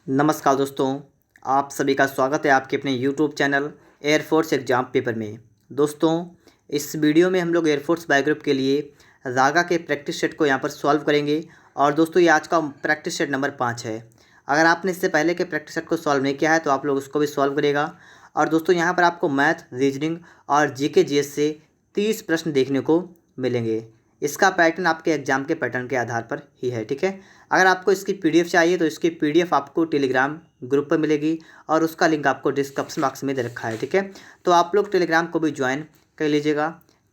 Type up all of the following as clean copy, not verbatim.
नमस्कार दोस्तों, आप सभी का स्वागत है आपके अपने YouTube channel air force exam paper में। दोस्तों, इस वीडियो में हम लोग एयरफोर्स बायोग्रुप के लिए रागा के प्रैक्टिस सेट को यहाँ पर सॉल्व करेंगे। और दोस्तों, ये आज का प्रैक्टिस सेट नंबर 5 है। अगर आपने इससे पहले के प्रैक्टिस सेट को सॉल्व नहीं किया है तो आप लोग उसको भी सॉल्व करिएगा। और दोस्तों, यहाँ पर आपको मैथ, रीजनिंग और जीके जीएस से 30 प्रश्न देखने को मिलेंगे। इसका पैटर्न आपके एग्ज़ाम के पैटर्न के आधार पर ही है, ठीक है। अगर आपको इसकी पीडीएफ चाहिए तो इसकी पीडीएफ आपको टेलीग्राम ग्रुप पर मिलेगी और उसका लिंक आपको डिस्क्रिप्शन बॉक्स में दे रखा है, ठीक है। तो आप लोग टेलीग्राम को भी ज्वाइन कर लीजिएगा।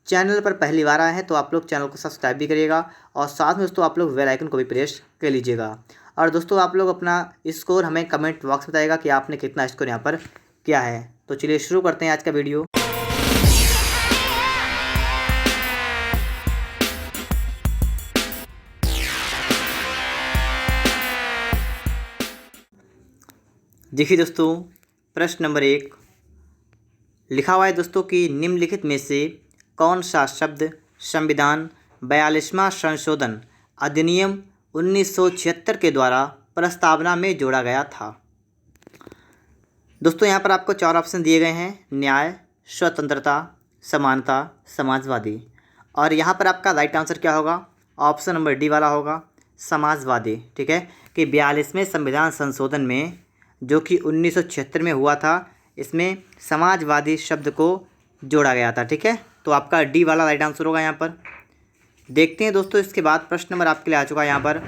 चैनल पर पहली बार आए हैं तो आप लोग चैनल को सब्सक्राइब भी करिएगा और साथ में दोस्तों आप लोग बेल आइकन को भी प्रेस कर लीजिएगा। और दोस्तों, आप लोग अपना स्कोर हमें कमेंट बॉक्स में बताइएगा कि आपने कितना स्कोर यहाँ पर किया है। तो चलिए शुरू करते हैं आज का वीडियो। देखिए दोस्तों, प्रश्न नंबर 1 लिखा हुआ है दोस्तों कि निम्नलिखित में से कौन सा शब्द संविधान 42वां संशोधन अधिनियम 1976 के द्वारा प्रस्तावना में जोड़ा गया था। दोस्तों, यहाँ पर आपको 4 ऑप्शन दिए गए हैं: न्याय, स्वतंत्रता, समानता, समाजवादी। और यहाँ पर आपका राइट आंसर क्या होगा? ऑप्शन नंबर डी वाला होगा, समाजवादी, ठीक है। कि 42वें संविधान संशोधन में जो कि 1976 में हुआ था, इसमें समाजवादी शब्द को जोड़ा गया था, ठीक है। तो आपका डी वाला राइट आंसर होगा यहाँ पर। देखते हैं दोस्तों, इसके बाद प्रश्न नंबर आपके लिए आ चुका है यहाँ पर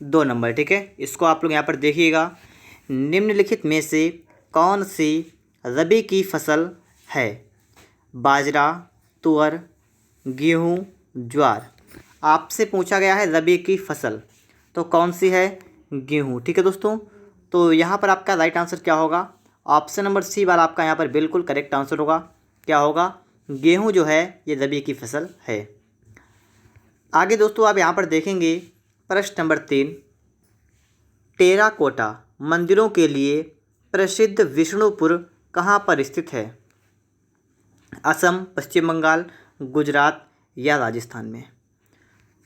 2 नंबर, ठीक है। इसको आप लोग यहाँ पर देखिएगा। निम्नलिखित में से कौन सी रबी की फसल है? बाजरा, तुअर, गेहूँ, ज्वार। आपसे पूछा गया है रबी की फसल, तो कौन सी है? गेहूँ, ठीक है दोस्तों। तो यहाँ पर आपका राइट आंसर क्या होगा? ऑप्शन नंबर सी वाला आपका यहाँ पर बिल्कुल करेक्ट आंसर होगा। क्या होगा? गेहूँ जो है ये रबी की फसल है। आगे दोस्तों आप यहाँ पर देखेंगे प्रश्न नंबर 3, टेराकोटा मंदिरों के लिए प्रसिद्ध विष्णुपुर कहाँ पर स्थित है? असम, पश्चिम बंगाल, गुजरात या राजस्थान में।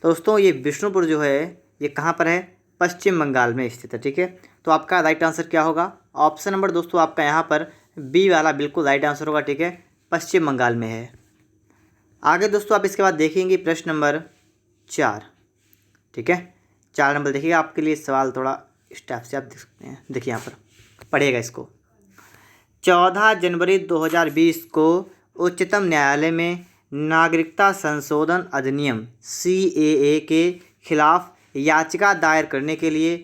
तो दोस्तों, ये विष्णुपुर जो है ये कहाँ पर है? पश्चिम बंगाल में स्थित है, ठीक है। तो आपका राइट आंसर क्या होगा? ऑप्शन नंबर दोस्तों आपका यहाँ पर बी वाला बिल्कुल राइट आंसर होगा, ठीक है। पश्चिम बंगाल में है। आगे दोस्तों आप इसके बाद देखेंगे प्रश्न नंबर 4, ठीक है। 4 नंबर देखिएगा, आपके लिए सवाल थोड़ा इस टाइप से आप देख सकते हैं। देखिए यहाँ पर पढ़िएगा इसको। 14 जनवरी 2020 को उच्चतम न्यायालय में नागरिकता संशोधन अधिनियम CAA के खिलाफ याचिका दायर करने के लिए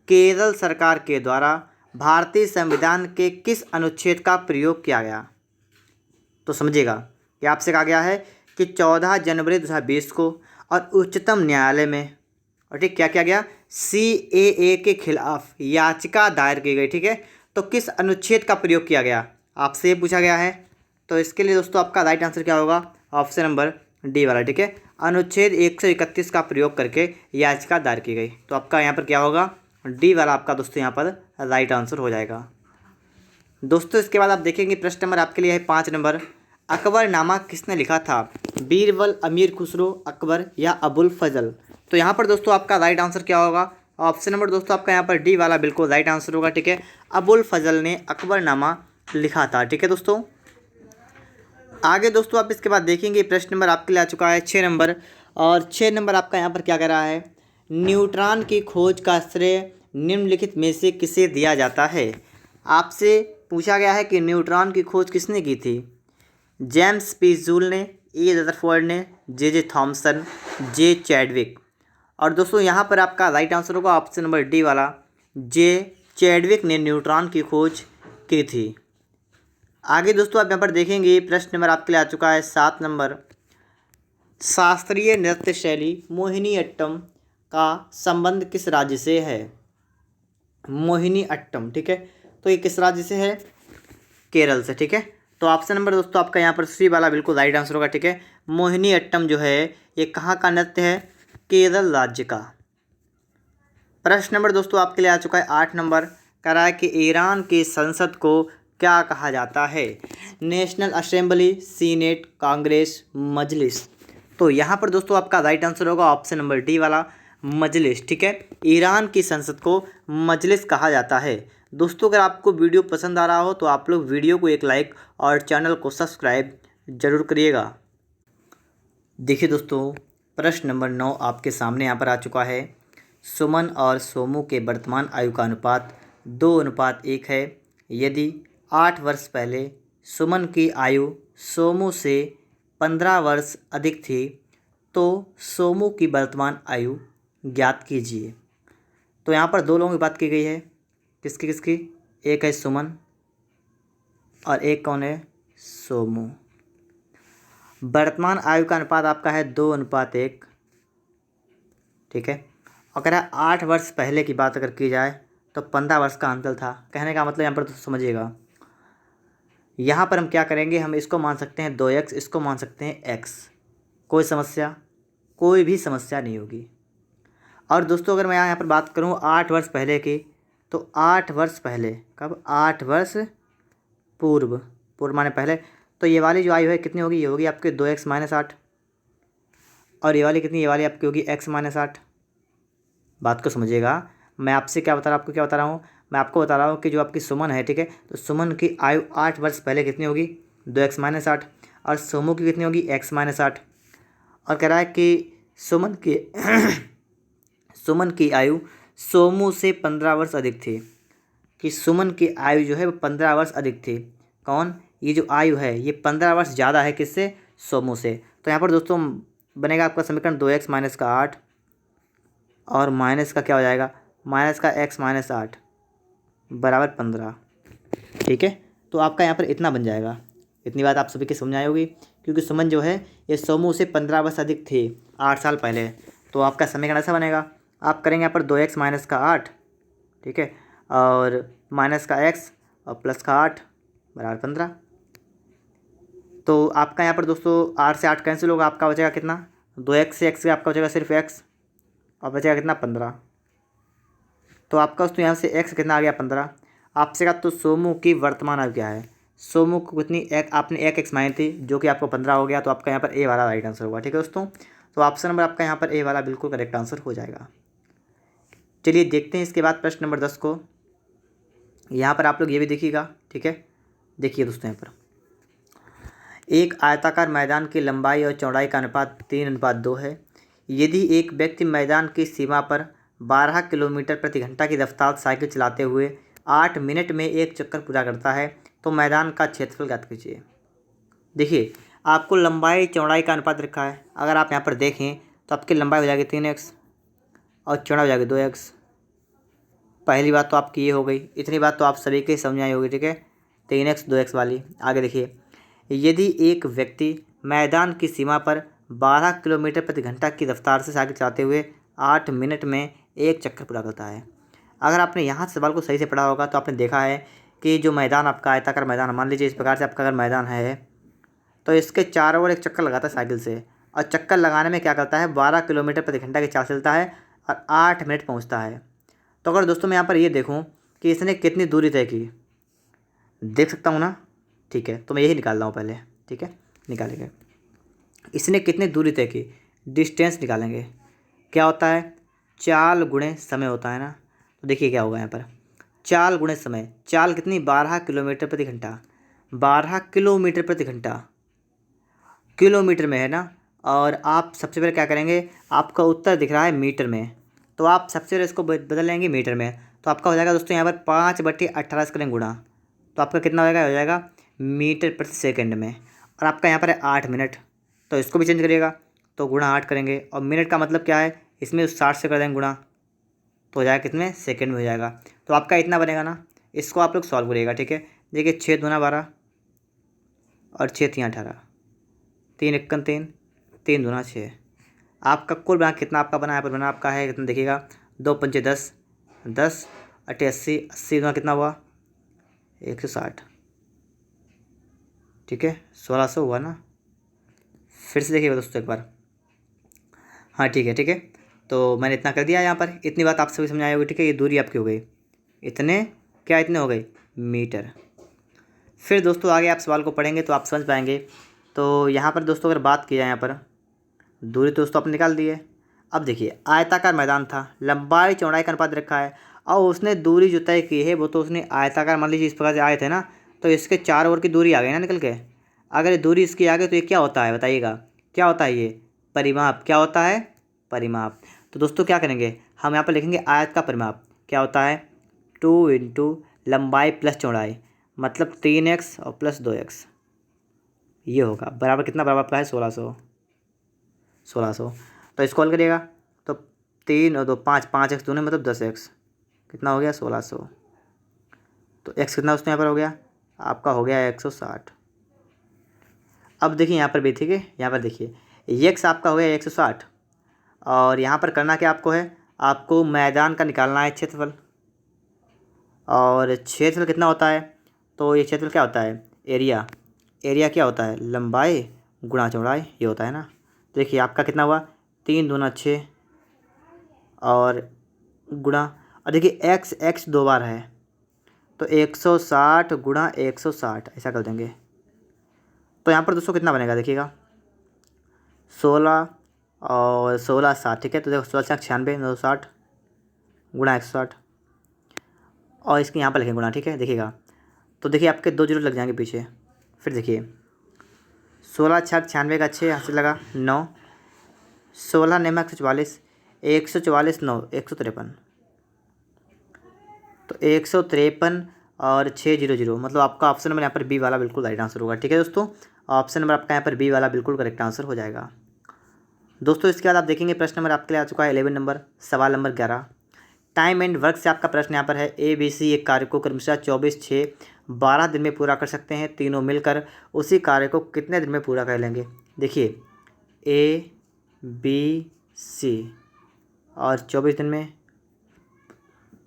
केरल सरकार के द्वारा भारतीय संविधान के किस अनुच्छेद का प्रयोग किया गया? तो समझिएगा कि आपसे कहा गया है कि 14 जनवरी 2020 को और उच्चतम न्यायालय में, और ठीक क्या किया गया? CAA के खिलाफ याचिका दायर की गई, ठीक है। तो किस अनुच्छेद का प्रयोग किया गया आपसे ये पूछा गया है। तो इसके लिए दोस्तों आपका राइट आंसर क्या होगा? ऑप्शन नंबर डी वाला, ठीक है। अनुच्छेद 131 का प्रयोग करके याचिका दायर की गई। तो आपका यहाँ पर क्या होगा? डी वाला आपका दोस्तों यहाँ पर राइट आंसर हो जाएगा। दोस्तों, इसके बाद आप देखेंगे प्रश्न नंबर आपके लिए है 5 नंबर, अकबरनामा किसने लिखा था? बीरबल, अमीर खुसरो, अकबर या अबुल फजल। तो यहाँ पर दोस्तों आपका राइट आंसर क्या होगा? ऑप्शन नंबर दोस्तों आपका यहाँ पर डी वाला बिल्कुल राइट आंसर होगा, ठीक है। अबुल फजल ने अकबरनामा लिखा था, ठीक है दोस्तों। आगे दोस्तों आप इसके बाद देखेंगे प्रश्न नंबर आपके लिए आ चुका है 6 नंबर, और 6 नंबर आपका यहाँ पर क्या कह रहा है? न्यूट्रॉन की खोज का श्रेय निम्नलिखित में से किसे दिया जाता है? आपसे पूछा गया है कि न्यूट्रॉन की खोज किसने की थी? जेम्स पी जूल ने, ए रदरफोर्ड ने, जे थॉमसन, जे चैडविक। और दोस्तों यहाँ पर आपका राइट आंसर होगा ऑप्शन नंबर डी वाला, जे चैडविक ने न्यूट्रॉन की खोज की थी। आगे दोस्तों आप यहाँ पर देखेंगे प्रश्न नंबर आपके लिए आ चुका है 7 नंबर, शास्त्रीय नृत्य शैली मोहिनीअट्टम का संबंध किस राज्य से है? मोहिनीअट्टम, ठीक है। तो ये किस राज्य से है? केरल से, ठीक है। तो ऑप्शन नंबर दोस्तों आपका यहाँ पर सी वाला बिल्कुल राइट आंसर होगा, ठीक है। मोहिनीअट्टम जो है ये कहाँ का नृत्य है? केरल राज्य का। प्रश्न नंबर दोस्तों आपके लिए आ चुका है 8 नंबर, कह रहा है कि ईरान की संसद को क्या कहा जाता है? नेशनल असेंबली, सीनेट, कांग्रेस, मजलिस। तो यहाँ पर दोस्तों आपका राइट आंसर होगा ऑप्शन नंबर डी वाला, मजलिस, ठीक है। ईरान की संसद को मजलिस कहा जाता है। दोस्तों अगर आपको वीडियो पसंद आ रहा हो तो आप लोग वीडियो को एक लाइक और चैनल को सब्सक्राइब जरूर करिएगा। देखिए दोस्तों, प्रश्न नंबर 9 आपके सामने यहाँ पर आ चुका है। सुमन और सोमू के वर्तमान आयु का अनुपात 2:1 है। यदि 8 वर्ष पहले सुमन की आयु सोमू से 15 वर्ष अधिक थी तो सोमू की वर्तमान आयु ज्ञात कीजिए। तो यहाँ पर दो लोगों की बात की गई है। किसकी किसकी? एक है सुमन और एक कौन है? सोमू। वर्तमान आयु का अनुपात आपका है 2:1, ठीक है। अगर 8 वर्ष पहले की बात अगर की जाए तो 15 वर्ष का अंतर था। कहने का मतलब यहाँ पर तो समझिएगा, यहाँ पर हम क्या करेंगे, हम इसको मान सकते हैं 2x, इसको मान सकते हैं x। कोई समस्या, कोई भी समस्या नहीं होगी। और दोस्तों अगर मैं यहाँ पर बात करूँ 8 वर्ष पहले की, तो 8 वर्ष पहले, कब? 8 वर्ष पूर्व, पूर्व माने पहले। तो ये वाली जो आयु है कितनी होगी? ये होगी आपके 2x - 8। और ये वाली कितनी? ये वाली आपकी होगी x - 8। बात को समझिएगा, मैं आपसे क्या बता रहा हूँ, आपको क्या बता रहा हूँ? मैं आपको बता रहा हूँ कि जो आपकी सुमन है, ठीक है, तो सुमन की आयु 8 वर्ष पहले कितनी होगी? 2x - 8। और सोमू की कितनी होगी? x - 8। और कह रहा है कि सुमन की सुमन की आयु सोमू से 15 वर्ष अधिक थी, कि सुमन की आयु जो है वो 15 वर्ष अधिक थी। कौन? ये जो आयु है ये 15 वर्ष ज़्यादा है किससे? सोमू से। तो यहाँ पर दोस्तों बनेगा आपका समीकरण 2x - 8 और माइनस का क्या हो जाएगा? माइनस का x - 8 बराबर 15, ठीक है। तो आपका यहाँ पर इतना बन जाएगा। इतनी बात आप सभी की समझ आई होगी, क्योंकि सुमन जो है ये सोमू से 15 वर्ष अधिक थी 8 साल पहले। तो आपका समीकरण ऐसा बनेगा, आप करेंगे यहाँ पर 2x - 8, ठीक है, और माइनस का x और प्लस का 8 बराबर 15। तो आपका यहाँ पर दोस्तों 8 से 8 कैंसिल होगा, आपका बचेगा कितना? 2x से x से आपका बचेगा सिर्फ x और बचेगा कितना? 15। तो आपका दोस्तों यहाँ से x कितना आ गया? 15। आपसे कहा तो सोमू की वर्तमान आयु क्या है? सोमू को कितनी? एक आपने एक x मानी थी जो कि आपको 15 हो गया, तो आपका यहाँ पर ए वाला राइट आंसर होगा, ठीक है दोस्तों। तो ऑप्शन नंबर आपका यहाँ पर ए वाला बिल्कुल करेक्ट आंसर हो जाएगा। चलिए देखते हैं इसके बाद प्रश्न नंबर 10 को। यहाँ पर आप लोग ये भी देखिएगा, ठीक है। देखिए दोस्तों, यहाँ पर एक आयताकार मैदान की लंबाई और चौड़ाई का अनुपात 3:2 है। यदि एक व्यक्ति मैदान की सीमा पर 12 किलोमीटर प्रति घंटा की रफ्तार साइकिल चलाते हुए 8 मिनट में एक चक्कर पूरा करता है तो मैदान का क्षेत्रफल ज्ञात कीजिए। देखिए आपको लंबाई चौड़ाई का अनुपात रखा है। अगर आप यहाँ पर देखें तो आपकी लंबाई हो जाएगी 3x और चौड़ाई हो जाएगी 2x। पहली बात तो आपकी ये हो गई। इतनी बात तो आप सभी के समझ आई होगी, ठीक है, 3x 2x वाली। आगे देखिए, यदि एक व्यक्ति मैदान की सीमा पर 12 किलोमीटर प्रति घंटा की रफ्तार से साइकिल चलाते हुए 8 मिनट में एक चक्कर पूरा करता है। अगर आपने यहाँ सवाल को सही से पढ़ा होगा तो आपने देखा है कि जो मैदान आपका आयताकार मैदान, मान लीजिए इस प्रकार से आपका अगर मैदान है तो इसके चारों ओर एक चक्कर लगाता है साइकिल से, और चक्कर लगाने में क्या करता है? 12 किलोमीटर प्रति घंटा की चाल चलता है और 8 मिनट पहुँचता है। तो अगर दोस्तों मैं यहाँ पर ये देखूँ कि इसने कितनी दूरी तय की, देख सकता हूँ ना, ठीक है, तो मैं यही निकाल रहा हूँ पहले, ठीक है, निकालेंगे। इसने कितनी दूरी तय की, डिस्टेंस निकालेंगे। क्या होता है? चाल गुणे समय होता है ना। तो देखिए क्या होगा यहाँ पर, चाल गुणे समय। चाल कितनी? 12 किलोमीटर प्रति घंटा। 12 किलोमीटर प्रति घंटा किलोमीटर में है ना। और आप सबसे पहले क्या करेंगे, आपका उत्तर दिख रहा है मीटर में, तो आप सबसे पहले इसको बदल लेंगे मीटर में। तो आपका हो जाएगा दोस्तों यहाँ पर 5/18 करेंगे गुणा, तो आपका कितना हो जाएगा मीटर प्रति सेकंड में। और आपका यहाँ पर है 8 मिनट, तो इसको भी चेंज करिएगा, तो गुणा 8 करेंगे। और मिनट का मतलब क्या है, इसमें 60 से कर देंगे गुणा, तो हो जाएगा कितने? सेकंड में हो जाएगा। तो आपका इतना बनेगा ना। इसको आप लोग सॉल्व करिएगा, ठीक है। देखिए 6 दूना 12 और 6 3 18, 3 1 3, 3 दूना 6। आपका कुल बना कितना आपका बना, यहाँ पर बना आपका है कितना देखिएगा, 2 पंचे 10, 10 अट्ठे 80, 80 दूना कितना हुआ? 160, ठीक है, 1600 हुआ ना। फिर से देखिएगा दोस्तों एक बार, हाँ ठीक है, ठीक है। तो मैंने इतना कर दिया यहाँ पर। इतनी बात आप सभी समझ आई होगी, ठीक है। ये दूरी आपकी हो गई इतने, क्या इतने हो गई? मीटर। फिर दोस्तों आगे आप सवाल को पढ़ेंगे तो आप समझ पाएंगे। तो यहाँ पर दोस्तों अगर बात की जाए, यहाँ पर दूरी तो दोस्तों आपने निकाल दी है। अब देखिए आयताकार मैदान था, लंबाई चौड़ाई का अनुपात रखा है और उसने दूरी जो तय की है वो तो उसने आयताकार, मान लीजिए इस प्रकार से आए थे ना, तो इसके चारों ओर की दूरी आ गई ना निकल के। अगर ये दूरी इसकी आ गई तो ये क्या होता है बताइएगा, क्या होता है ये? परिमाप। क्या होता है? परिमाप। तो दोस्तों क्या करेंगे हम यहाँ पर लिखेंगे आयत का परिमाप क्या होता है? 2 इंटू लंबाई प्लस चौड़ाई, मतलब 3x और प्लस 2x, ये होगा बराबर कितना? बराबर आपका है 1600। तो इसको हल करिएगा तो 3 और 2 5, 5x दोनों मतलब 10x, कितना हो गया? 1600। तो x कितना उसमें यहाँ पर हो गया? आपका हो गया 160। अब देखिए यहाँ पर भी, ठीक है, यहाँ पर देखिए x आपका हो गया 160 और यहाँ पर करना क्या आपको है? आपको मैदान का निकालना है क्षेत्रफल। और क्षेत्रफल कितना होता है? तो ये क्षेत्रफल क्या होता है? एरिया। एरिया क्या होता है? लंबाई गुणा चौड़ाई, ये होता है ना। देखिए आपका कितना हुआ? 3 दूना 6 और गुणा, और देखिए x 2 बार है तो 160 गुणा 160 ऐसा कर देंगे। तो यहाँ पर दोस्तों कितना बनेगा देखिएगा, 16 और 16 60, ठीक है। तो देखो 16 96 960 गुणा 160 और इसके यहाँ पर लिखेंगे गुणा, ठीक है, देखिएगा। तो देखिए आपके 2 जीरो लग जाएंगे पीछे। फिर देखिए 16 छक 96 का 6 यहाँ से लगा 9, 16 9 144, 144 9 153, तो 153 और 600, मतलब आपका ऑप्शन नंबर यहाँ पर बी वाला बिल्कुल राइट आंसर होगा, ठीक है दोस्तों। ऑप्शन नंबर आपका यहाँ पर बी वाला बिल्कुल करेक्ट आंसर हो जाएगा दोस्तों। इसके बाद आप देखेंगे प्रश्न नंबर आपके लिए आ चुका है 11 नंबर, सवाल नंबर 11। टाइम एंड वर्क से आपका प्रश्न यहाँ पर है। ABC एक कार्य को क्रमशः 24, 6, 12 दिन में पूरा कर सकते हैं। तीनों मिलकर उसी कार्य को कितने दिन में पूरा कर लेंगे? देखिए ABC और 24 दिन में,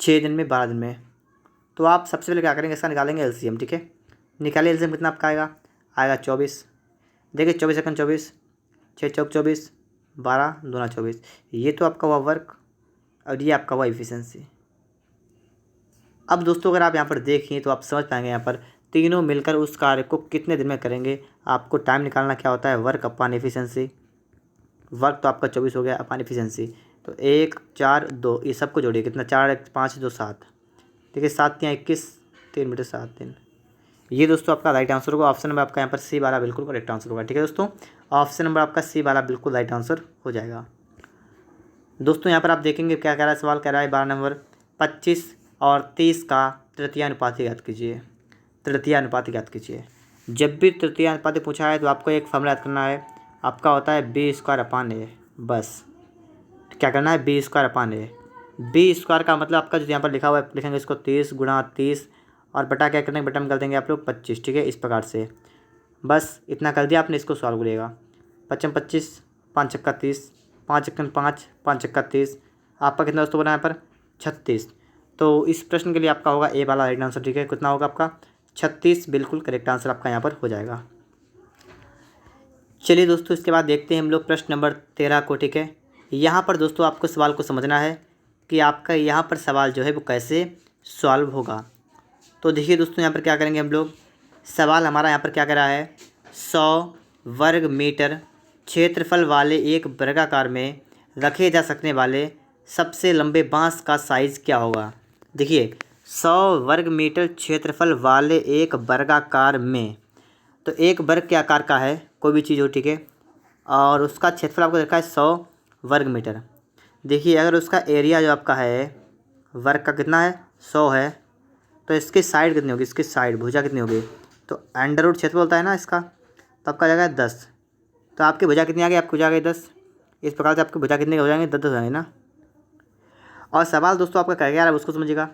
6 दिन में, 12 दिन में। तो आप सबसे पहले क्या करेंगे, इसका निकालेंगे LCM, ठीक है। निकालिए LCM, कितना आपका आएगा 24। देखिए 24 सेकंड 24, 6 चौक 24, 12 दूना 24, ये तो आपका हुआ वर्क और ये आपका हुआ इफिशिएंसी। अब दोस्तों अगर आप यहाँ पर देखें तो आप समझ पाएंगे यहाँ पर तीनों मिलकर उस कार्य को कितने दिन में करेंगे। आपको टाइम निकालना क्या होता है? Work upon efficiency. वर्क तो आपका 24 हो गया अपॉन एफिशिएंसी, तो 1 4 2 ये सबको जोड़िए, कितना? 4 1 5 2 7, देखिए 7 3 21, 3 मीटर 7 दिन। ये दोस्तों आपका राइट आंसर होगा। ऑप्शन नंबर आपका यहाँ पर सी वाला बिल्कुल करेक्ट आंसर होगा, ठीक है दोस्तों। ऑप्शन नंबर आपका सी वाला बिल्कुल राइट आंसर हो जाएगा दोस्तों। यहाँ पर आप देखेंगे क्या कह रहा है, सवाल कह रहा है 12 नंबर 25 और 30 का तृतीय अनुपात ज्ञात कीजिए। तृतीय अनुपात ज्ञात कीजिए। जब भी तृतीय अनुपात पूछा है तो आपको एक फॉर्मूला याद करना है, आपका होता है B² बस क्या करना है? B² B² का मतलब आपका जो यहाँ पर लिखा हुआ है लिखेंगे इसको 30 गुणा 30 और बटा क्या करेंगे? बटा में कर देंगे आप लोग 25, ठीक है, इस प्रकार से। बस इतना कर दिया आपने, इसको सॉल्व करिएगा। 25 25, 5 छक्का 30, 5 1 5, 5 छक्का 30, आपका कितना दोस्तों बना यहाँ पर? 36। तो इस प्रश्न के लिए आपका होगा ए वाला राइट आंसर, ठीक है। कितना होगा आपका? 36 बिल्कुल करेक्ट आंसर आपका यहाँ पर हो जाएगा। चलिए दोस्तों इसके बाद देखते हैं हम लोग प्रश्न नंबर 13 को, ठीक है। यहाँ पर दोस्तों आपको सवाल को समझना है कि आपका यहाँ पर सवाल जो है वो कैसे सॉल्व होगा। तो देखिए दोस्तों यहाँ पर क्या करेंगे हम लोग, सवाल हमारा यहाँ पर क्या कर रहा है, 100 वर्ग मीटर क्षेत्रफल वाले एक वर्गाकार में रखे जा सकने वाले सबसे लंबे बांस का साइज़ क्या होगा। देखिए 100 वर्ग मीटर क्षेत्रफल वाले एक वर्गाकार में, तो एक वर्ग के आकार का है कोई भी चीज़ हो, ठीक है, और उसका क्षेत्रफल आपको देखा है 100 वर्ग मीटर। देखिए अगर उसका एरिया जो आपका है वर्ग का कितना है? 100 है, तो इसकी साइड कितनी होगी? इसकी साइड भुजा कितनी होगी? तो अंडर रूट क्षेत्रफल होता है ना इसका, तो आपका जाएगा 10। तो आपकी भुजा कितनी आ गई? आपकी भुजा आ गई 10। इस प्रकार से आपकी भुजा कितनी हो जाएंगे? 10 हो जाएंगे ना। और सवाल दोस्तों आपका कह गया है, उसको समझिएगा।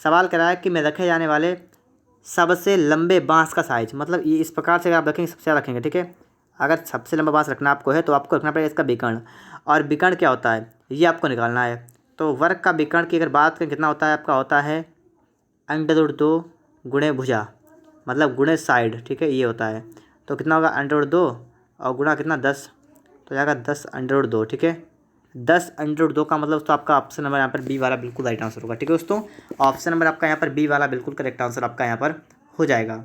सवाल कह रहा है कि मैं रखे जाने वाले सबसे लंबे बांस का साइज, मतलब ये इस प्रकार से अगर आप रखेंगे सबसे ज़्यादा रखेंगे, ठीक है। अगर सबसे लंबा बांस रखना आपको है तो आपको रखना पड़ेगा इसका विकर्ण, और विकर्ण क्या होता है ये आपको निकालना है। तो वर्ग का विकर्ण की अगर बात करें कितना होता है, आपका होता है √2 गुणे भुजा, मतलब गुणे साइड, ठीक है, ये होता है। तो कितना होगा? √2 और गुणा कितना? 10, तो जाएगा 10 √2, ठीक है। 10 √2 का मतलब तो आपका ऑप्शन नंबर यहाँ पर बी वाला बिल्कुल राइट आंसर होगा, ठीक है दोस्तों। ऑप्शन नंबर आपका यहाँ पर बी वाला बिल्कुल करेक्ट आंसर आपका यहाँ पर हो जाएगा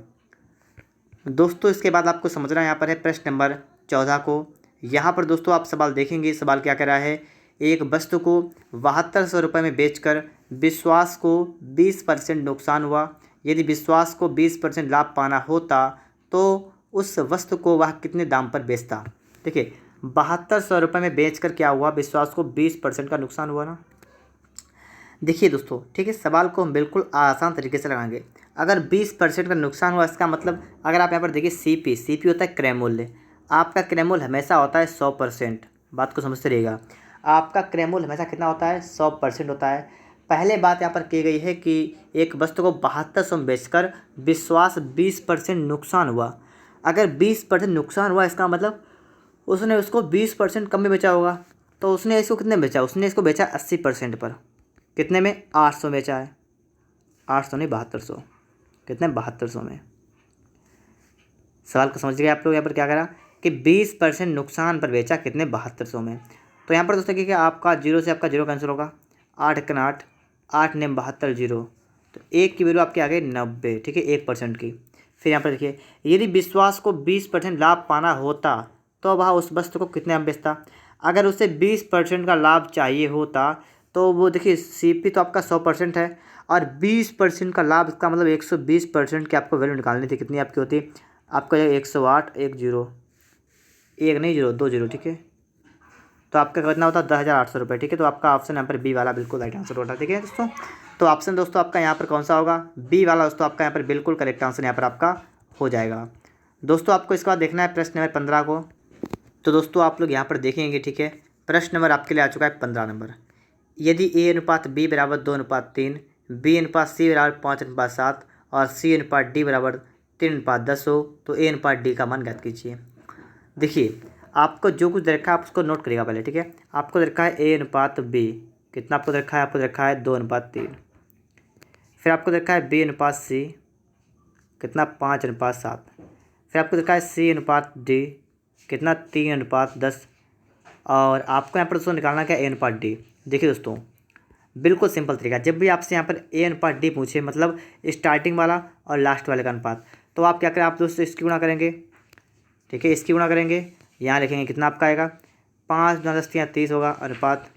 दोस्तों। इसके बाद आपको समझना यहाँ पर है प्रश्न नंबर 14 को। यहाँ पर दोस्तों आप सवाल देखेंगे, सवाल क्या कह रहा है एक वस्तु को 7200 रुपये में बेचकर विश्वास को 20% नुकसान हुआ। यदि विश्वास को 20% लाभ पाना होता तो उस वस्तु को वह कितने दाम पर बेचता। देखिए 7200 रुपये में बेचकर क्या हुआ, विश्वास को 20% का नुकसान हुआ ना। देखिए दोस्तों, ठीक है, सवाल को हम बिल्कुल आसान तरीके से लगाएंगे। अगर 20% का नुकसान हुआ, इसका मतलब अगर आप यहाँ पर देखिए सीपी होता है क्रय मूल्य। आपका क्रय मूल्य हमेशा होता है 100%। बात को समझते रहिएगा, आपका क्रय मूल्य हमेशा कितना होता है, 100% होता है। पहले बात यहाँ पर की गई है कि एक वस्तु को 7200 में बेचकर विश्वास 20% नुकसान हुआ। अगर 20% नुकसान हुआ, इसका मतलब उसने उसको 20% कम में बेचा होगा। तो उसने इसको कितने में बेचा, उसने इसको बेचा 80% पर। कितने में, 800 बेचा है। 800 नहीं 7200। कितने, 7200 में। सवाल को समझ गए आप लोग। यहाँ पर क्या करा कि 20% नुकसान पर बेचा, कितने, 7200 में। तो यहाँ पर दोस्तों क्या आपका जीरो से आपका जीरो कैंसिल होगा। 8 1 8, 8 ने 72 जीरो, तो एक की वैल्यू आपकी आ गई 90, ठीक है, 1% की। फिर यहाँ पर देखिए, यदि विश्वास को 20% लाभ पाना होता तो वह उस वस्तु को कितने में बेचता। अगर उसे 20% का लाभ चाहिए होता तो वो देखिए सीपी तो आपका 100% है और 20% का लाभ, इसका मतलब 120% की आपको वैल्यू निकालनी थी। कितनी आपकी होती, आपका 108, 1 जीरो, 1 नहीं जीरो, 2 जीरो, ठीक है। तो आपका कितना होता है, 10,800 रुपये, ठीक है। तो आपका ऑप्शन यहाँ पर बी वाला बिल्कुल राइट आंसर होता है, ठीक है दोस्तों। तो ऑप्शन दोस्तों आपका यहाँ पर कौन सा होगा, बी वाला दोस्तों आपका यहाँ पर बिल्कुल करेक्ट आंसर यहाँ पर आपका हो जाएगा। दोस्तों आपको इसके बाद देखना है प्रश्न नंबर 15 को। तो दोस्तों आप लोग यहाँ पर देखेंगे, ठीक है। प्रश्न नंबर आपके लिए आ चुका है 15 नंबर। यदि ए अनुपात बी बराबर 2:3, बी अनुपात सी बराबर 5:7 और सी अनुपात डी बराबर 3:10 हो तो ए अनुपात डी का मान ज्ञात कीजिए। देखिए आपको जो कुछ दे रखा है आप उसको नोट करिएगा पहले, ठीक है। आपको दे रखा है ए अनुपात बी, कितना आपको दे रखा है, आपको दे रखा है 2:3। फिर आपको दे रखा है बी अनुपात सी, कितना, 5:7। फिर आपको दे रखा है सी अनुपात डी, कितना, 3:10। और आपको यहाँ पर दोस्तों निकालना क्या, ए अनुपात डी। देखिए दोस्तों बिल्कुल सिंपल तरीका, जब भी आपसे यहाँ पर ए अनुपात डी पूछे, मतलब स्टार्टिंग वाला और लास्ट वाले का अनुपात, तो आप क्या करें, आप दोस्तों इसकी गुणा करेंगे, ठीक है। इसकी गुणा करेंगे, यहाँ लिखेंगे कितना आपका आएगा, 5 × 10 = 30 होगा अनुपात।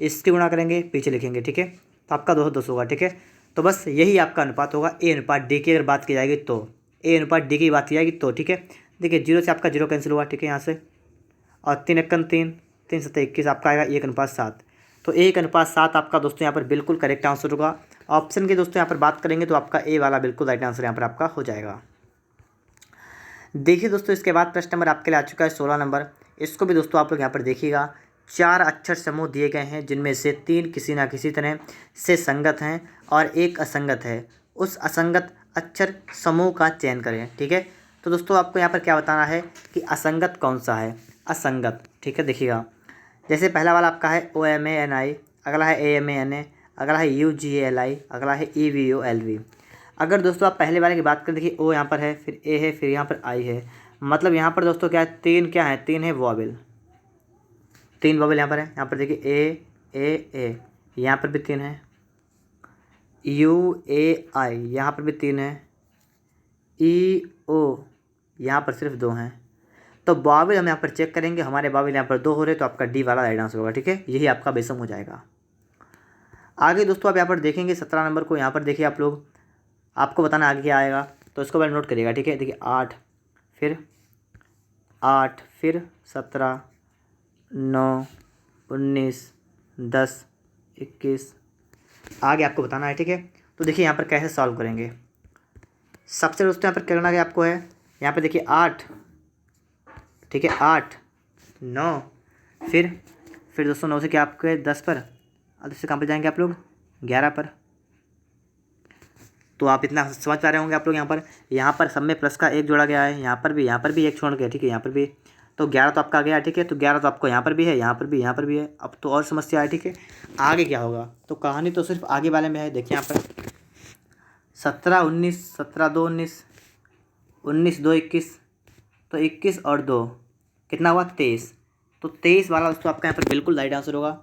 इसकी गुणा करेंगे, पीछे लिखेंगे, ठीक है। तो आपका 210 होगा, ठीक है। तो बस यही आपका अनुपात होगा ए अनुपात डी की अगर बात की जाएगी तो, ए अनुपात डी की बात की जाएगी तो, ठीक है। देखिए जीरो से आपका जीरो कैंसिल हुआ, ठीक है, यहाँ से। और 3 × 1 = 3, 3 × 7 = 21, आपका आएगा 1:7। तो 1:7 आपका दोस्तों यहाँ पर बिल्कुल करेक्ट आंसर होगा। ऑप्शन के दोस्तों यहाँ पर बात करेंगे तो आपका ए वाला बिल्कुल राइट आंसर यहाँ पर आपका हो जाएगा। देखिए दोस्तों इसके बाद प्रश्न नंबर आपके लिए आ चुका है 16 नंबर। इसको भी दोस्तों आप लोग यहाँ पर देखिएगा। 4 अक्षर समूह दिए गए हैं जिनमें से 3 किसी न किसी तरह से संगत हैं और एक असंगत है। उस असंगत अक्षर समूह का चयन करें, ठीक है। तो दोस्तों आपको यहाँ पर क्या बताना है कि असंगत कौन सा है, असंगत, ठीक है। देखिएगा जैसे पहला वाला आपका है OMANI, अगला है AMANA, अगला है UGALI, अगला है EVOLV। अगर दोस्तों आप पहले वाले की बात करें, देखिए ओ यहाँ पर है, फिर ए है, फिर यहाँ पर आई है, मतलब यहाँ पर दोस्तों क्या है, 3 क्या है, 3 है वॉवेल, 3 वॉवेल यहाँ पर है। यहाँ पर देखिए ए, यहाँ पर भी 3 है, UAI यहाँ पर भी 3 है, EO यहाँ पर सिर्फ 2 हैं। तो वॉवेल हम यहाँ पर चेक करेंगे, हमारे वॉवेल यहाँ पर 2 हो रहे, तो आपका डी वाला राइट आंसर होगा, ठीक है। यही आपका बेसम हो जाएगा। आगे दोस्तों आप यहाँ पर देखेंगे 17 नंबर को। यहाँ पर देखिए आप लोग, आपको बताना आगे क्या आएगा, तो इसको पहले नोट करिएगा, ठीक है। देखिए 8, फिर 17, 9, 19, 10, 21, आगे आपको बताना है, ठीक है। तो देखिए यहाँ पर कैसे सॉल्व करेंगे। सबसे दोस्तों यहाँ पर करना क्या आपको है, यहाँ पर देखिए 8, ठीक है, 8, 9, फिर दोस्तों 9 से क्या आपके 10 पर, अब इससे कहाँ पर जाएंगे आप लोग, 11 पर। तो आप इतना समझ पा रहे होंगे आप लोग। यहाँ पर सब में प्लस का 1 जोड़ा गया है, यहाँ पर भी 1 छोड़ गया, ठीक है, यहाँ पर भी। तो 11 तो आपका आ गया, ठीक है। तो 11 तो आपको यहाँ पर भी है, यहाँ पर भी है। अब तो और समस्या है, ठीक है। आगे क्या होगा, तो कहानी तो सिर्फ आगे वाले में है। देखिए यहाँ पर 17, 19, 17, 2, 19, 19, 2, 21, तो 21 और 2 कितना हुआ, 23। तो 23 वाला दोस्तों आपका यहाँ पर बिल्कुल राइट आंसर होगा।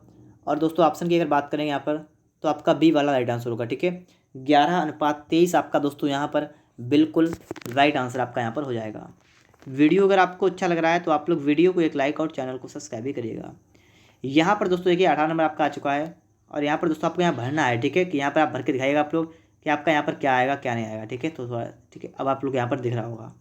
और दोस्तों ऑप्शन की अगर बात करेंगे यहाँ पर, तो आपका बी वाला राइट आंसर होगा, ठीक है। 11:23 आपका दोस्तों यहाँ पर बिल्कुल राइट आंसर आपका यहाँ पर हो जाएगा। वीडियो अगर आपको अच्छा लग रहा है तो आप लोग वीडियो को एक लाइक और चैनल को सब्सक्राइब भी करिएगा। यहाँ पर दोस्तों देखिए 18 नंबर आपका आ चुका है और यहाँ पर दोस्तों आपको यहाँ भरना है, ठीक है, कि यहाँ पर आप भर के दिखाइएगा आप लोग कि आपका यहाँ पर क्या आएगा क्या नहीं आएगा, ठीक है। तो थोड़ा ठीक है, अब आप लोग यहाँ पर दिख रहा होगा,